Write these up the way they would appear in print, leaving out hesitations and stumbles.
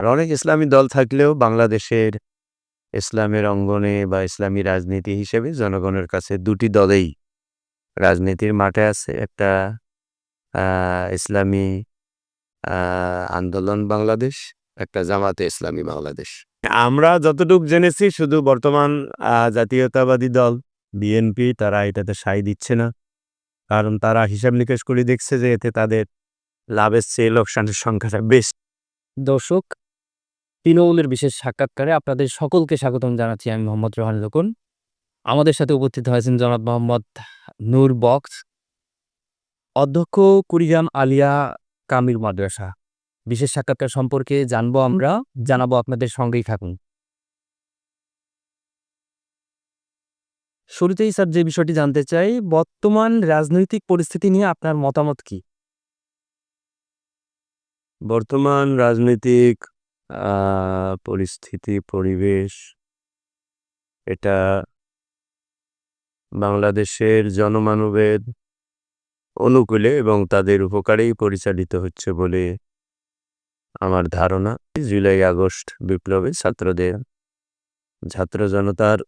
আর অনেক ইসলামী দল থাকলেও বাংলাদেশের ইসলামের অঙ্গনে বা ইসলামী রাজনীতি হিসেবে জনগণের কাছে দুটি দলেই রাজনীতির মাঠে আছে। একটা ইসলামী আন্দোলন বাংলাদেশ, একটা জামাতে ইসলামী বাংলাদেশ। আমরা যতটুক জেনেছি শুধু বর্তমান জাতীয়তাবাদী দল বিএনপি তারা এটাতে সায় দিচ্ছে না। কারণ তারা হিসাব নিকেশ করে দেখছে যে এতে তাদের লাভের চেয়ে লোকসানের সংখ্যাটা বেশি। দর্শক, তৃণমূলের বিশেষ সাক্ষাৎকারে আপনাদের সকলকে স্বাগতম জানাচ্ছি। আমি মোহাম্মদ রোহান লোকন। আমাদের সাথে উপস্থিত হয়েছেন জনাব মোহাম্মদ নূর বক্স, অধ্যক্ষ কুড়িগ্রাম আলিয়া কামিল মাদ্রাসা। বিশেষ সাক্ষাৎকার সম্পর্কে জানাবো আপনাদের সঙ্গেই থাকুন। শুরুতেই স্যার যে বিষয়টি জানতে চাই, বর্তমান রাজনৈতিক পরিস্থিতি নিয়ে আপনার মতামত কি? বর্তমান রাজনৈতিক পরিস্থিতি পরিবেশ এটা বাংলাদেশের জনমানবের অনুকূলে এবং তাদের উপকারেই পরিচালিত হচ্ছে বলে আমার ধারণা। জুলাই আগস্ট বিপ্লবে ছাত্র জনতার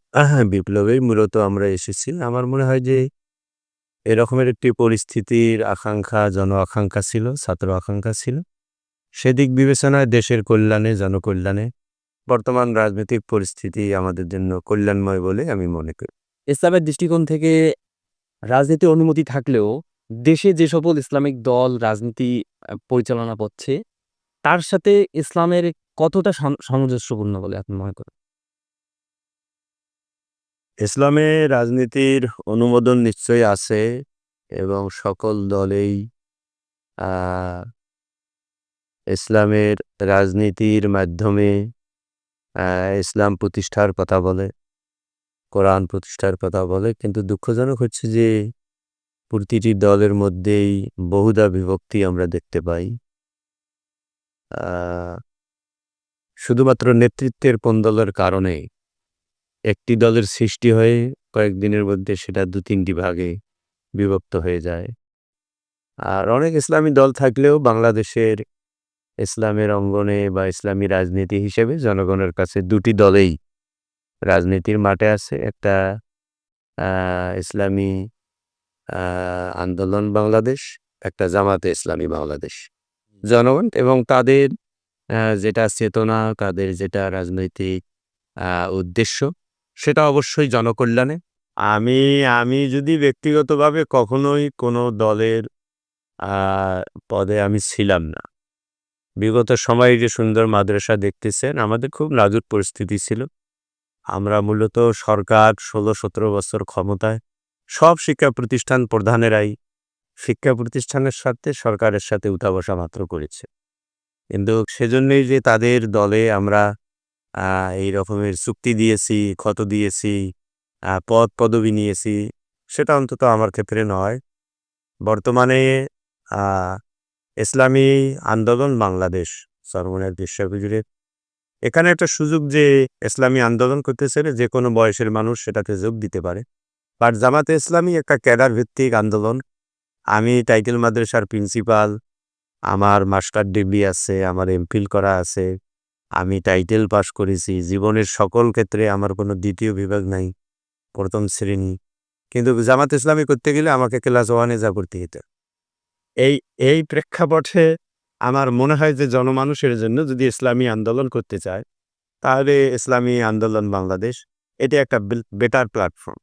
বিপ্লবেই মূলত আমরা এসেছি। আমার মনে হয় যে এরকমের একটি পরিস্থিতির জন আকাঙ্ক্ষা ছিল, ছাত্র আকাঙ্ক্ষা ছিল। সেদিক বিবেচনায় দেশের কল্যাণে, জনকল্যাণে বর্তমান রাজনৈতিক পরিস্থিতি আমাদের জন্য কল্যাণময় বলে আমি মনে করি। ইসলামের দৃষ্টিকোণ থেকে রাজনীতির অনুমতি থাকলেও দেশে যে সকল ইসলামিক দল রাজনীতি পরিচালনা করছে, তার সাথে ইসলামের কতটা সামঞ্জস্যপূর্ণ বলে আপনি মনে করেন? ইসলামে রাজনীতির অনুমোদন নিশ্চয়ই আছে এবং সকল দলেই ইসলামের রাজনীতির মাধ্যমে ইসলাম প্রতিষ্ঠার কথা বলে, কোরআন প্রতিষ্ঠার কথা বলে। কিন্তু দুঃখজনক হচ্ছে যে প্রতিটি দলের মধ্যেই বহুধা বিভক্তি আমরা দেখতে পাই। শুধুমাত্র নেতৃত্বের কোন্দলের কারণে একটি দলের সৃষ্টি হয়ে কয়েকদিনের মধ্যে সেটা ২-৩টি ভাগে বিভক্ত হয়ে যায়। আর অনেক ইসলামী দল থাকলেও বাংলাদেশের ইসলামের অঙ্গনে বা ইসলামী রাজনীতি হিসেবে জনগণের কাছে দুটি দলেই রাজনীতির মাঠে আছে। একটা ইসলামী আন্দোলন বাংলাদেশ, একটা জামাতে ইসলামী বাংলাদেশ। জনগণ এবং তাদের যেটা চেতনা, তাদের যেটা রাজনৈতিক উদ্দেশ্য, সেটা অবশ্যই জনকল্যাণে। আমি আমি যদি ব্যক্তিগতভাবে কখনোই কোনো দলের পদে আমি ছিলাম না। বিগত সময়ে যে সুন্দর মাদ্রাসা দেখতেছেন, আমাদের খুব নাজুক পরিস্থিতি ছিল। আমরা মূলত সরকার ১৬-১৭ বছর ক্ষমতায় সব শিক্ষা প্রতিষ্ঠান প্রধানেরাই শিক্ষা প্রতিষ্ঠানের সাথে সরকারের সাথে উঠা বসা মাত্র করেছে। কিন্তু সেজন্যই যে তাদের দলে আমরা এই রকমের চুক্তি দিয়েছি, ক্ষত দিয়েছি, পদবি নিয়েছি, সেটা অন্তত আমার ক্ষেত্রে নয়। বর্তমানে ইসলামী আন্দোলন বাংলাদেশ সরমনের বিশ্বজুড়ে এখানে একটা সুযোগ যে ইসলামী আন্দোলন করতে চাইলে যে কোনো বয়সের মানুষ সেটাতে যোগ দিতে পারে। বাট জামাতে ইসলামী একটা ক্যাডার ভিত্তিক আন্দোলন। আমি টাইটেল মাদ্রাসার প্রিন্সিপাল, আমার মাস্টার ডিগ্রি আছে, আমার এমফিল করা আছে, আমি টাইটেল পাস করেছি। জীবনের সকল ক্ষেত্রে আমার কোনো দ্বিতীয় বিভাগ নাই, প্রথম শ্রেণী। কিন্তু জামাত ইসলামী করতে গেলে আমাকে ক্লাস 1-এ যা করতে হতো। এই প্রেক্ষাপটে আমার মনে হয় যে জনমানুষের জন্য যদি ইসলামী আন্দোলন করতে চায়, তাহলে ইসলামী আন্দোলন বাংলাদেশ এটি একটা বেটার প্ল্যাটফর্ম।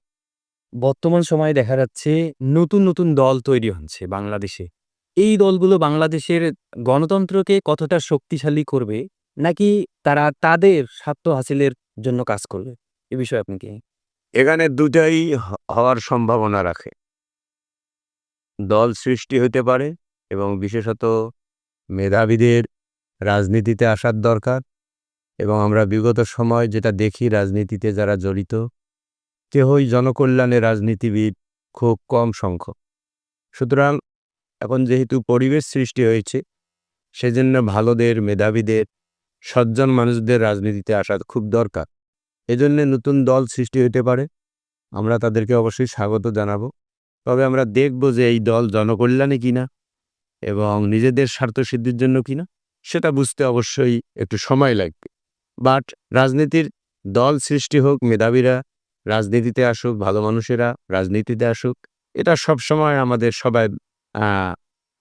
বর্তমান সময়ে দেখা যাচ্ছে নতুন নতুন দল তৈরি হচ্ছে বাংলাদেশে। এই দলগুলো বাংলাদেশের গণতন্ত্রকে কতটা শক্তিশালী করবে, নাকি তারা তাদের স্বার্থ হাসিলের জন্য কাজ করবে? এ বিষয়ে আপনি কি? এখানে দুটাই হওয়ার সম্ভাবনা রাখে। দল সৃষ্টি হতে পারে এবং বিশেষত মেধাবীদের রাজনীতিতে আসার দরকার। এবং আমরা বিগত সময় যেটা দেখি, রাজনীতিতে যারা জড়িত কেহই জনকল্যাণে রাজনীতিবিদ খুব কম সংখ্যক। সুতরাং এখন যেহেতু পরিবেশ সৃষ্টি হয়েছে, সেজন্য ভালোদের, মেধাবীদের, সজ্জন মানুষদের রাজনীতিতে আসা খুব দরকার। এজন্য নতুন দল সৃষ্টি হতে পারে, আমরা তাদেরকে অবশ্যই স্বাগত জানাবো। তবে আমরা দেখব যে এই দল জনকল্যাণে কিনা এবং নিজেদের স্বার্থসিদ্ধির জন্য কিনা। সেটা বুঝতে অবশ্যই একটু সময় লাগবে। বাট রাজনীতির দল সৃষ্টি হোক, মেধাবীরা রাজনীতিতে আসুক, ভালো মানুষেরা রাজনীতিতে আসুক, এটা সবসময় আমাদের সবাই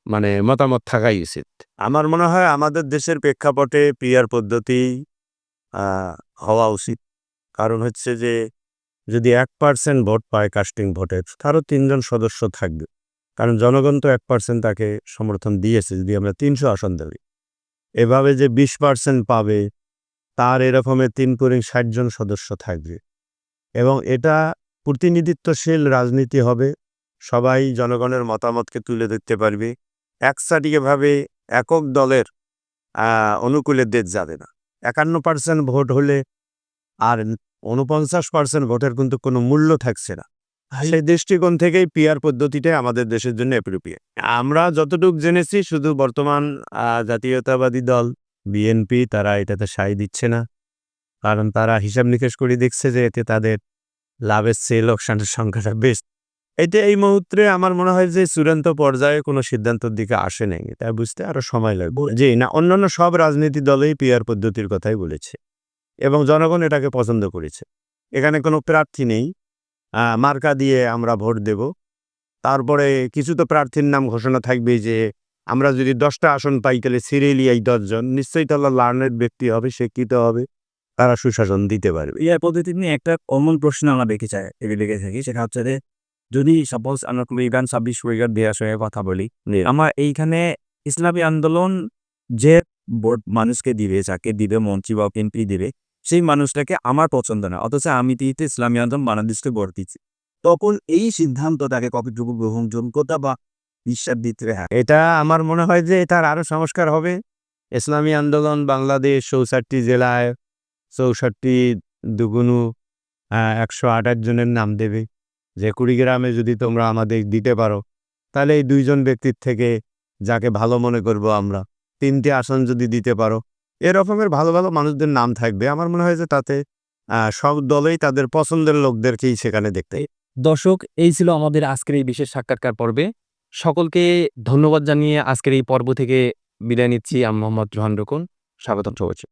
মানে মতামত থাকাই উচিত। আমার মনে হয় আমাদের দেশের প্রেক্ষাপটে পিআর পদ্ধতি হওয়া উচিত। কারণ হচ্ছে যে যদি 1% ভোট পায় কাস্টিং ভোটের, তারও 3 জন সদস্য থাকবে। কারণ জনগণ তো 1% তাকে সমর্থন দিয়েছে যদি আমরা 300 আসন ধরি। এভাবে যে 20% পাবে, তার এরকমের 3 পুরিং 60 জন সদস্য থাকবে এবং এটা প্রতিনিধিত্বশীল রাজনীতি হবে। সবাই জনগণের মতামতকে তুলে ধরতে পারবে। একসাথেভাবে একক দলের অনুকূলে দেশ যাবে না। 51% ভোট হলে আর 49% ভোটের কিন্তু কোনো মূল্য থাকছে না। সেই দৃষ্টিকোণ থেকেই পিআর পদ্ধতিটাই আমাদের দেশের জন্য অ্যাপ্রোপ্রিয়েট। আমরা যতটুকু জেনেছি শুধু বর্তমান জাতীয়তাবাদী দল বিএনপি তারা এটাতে সায় দিচ্ছে না। কারণ তারা হিসাব নিকেশ করে দেখছে যে এতে তাদের লাভের চেয়ে লোকসানের সংখ্যাটা বেশি। এটা এই মুহূর্তে আমার মনে হয় যে চূড়ান্ত পর্যায়ে কোনো সিদ্ধান্তের দিকে আসে নাই। এটা বুঝতে আরো সময় লাগবে। জি না, অন্যান্য সব রাজনীতি দলই পিআর পদ্ধতির কথাই বলেছে এবং জনগণ এটাকে পছন্দ করেছে। এখানে কোনো প্রার্থী নেই, মার্কা দিয়ে আমরা ভোট দেব। তারপরে কিছু তো প্রার্থীর নাম ঘোষণা থাকবে যে আমরা যদি 10টা আসন পাই তাহলে সিরিয়ালি এই 10 জন নিশ্চয়ই তারা লার্নেড ব্যক্তি হবে, শিক্ষিত হবে, তারা সুশাসন দিতে পারবে। পিআর পদ্ধতি নিয়ে একটা কমন প্রশ্ন আমরা দেখে থাকি, সেটা হচ্ছে যে যদি সাপোজ আমরা ইরান 26 উইগার দেওয়ার সঙ্গে কথা বলি, আমার এইখানে ইসলামী আন্দোলন যে ভোট মানুষকে দিবে, যাকে দিবে মন্ত্রী বা এমপি দিবে, সেই মানুষটাকে আমার পছন্দ না, অথচ আমি দিতে ইসলামী আন্দোলন বাংলাদেশকে ভোট দিচ্ছি, তখন এই সিদ্ধান্তটাকে কতটুকু গ্রহণযোগ্যতা বা বিশ্বাস দিতে হয়? এটা আমার মনে হয় যে এটার আরো সংস্কার হবে। ইসলামী আন্দোলন বাংলাদেশ 64 জেলায় 64 দুগুণু 128 জনের নাম দেবে যে কুড়িগ্রামে যদি তোমরা আমাদের দিতে পারো তাহলে এই 2 জন ব্যক্তির থেকে যাকে ভালো মনে করব আমরা 3টে আসন যদি দিতে পারো, এরকমের ভালো ভালো মানুষদের নাম থাকবে। আমার মনে হয় যে তাতে সব দলেই তাদের পছন্দের লোকদেরকেই সেখানে দেখতে। দর্শক, এই ছিল আমাদের আজকের এই বিশেষ সাক্ষাৎকার পর্বে। সকলকে ধন্যবাদ জানিয়ে আজকের এই পর্ব থেকে বিদায় নিচ্ছি। আমি মোহাম্মদ রোহান রোকন। স্বাগতম সবাইকে।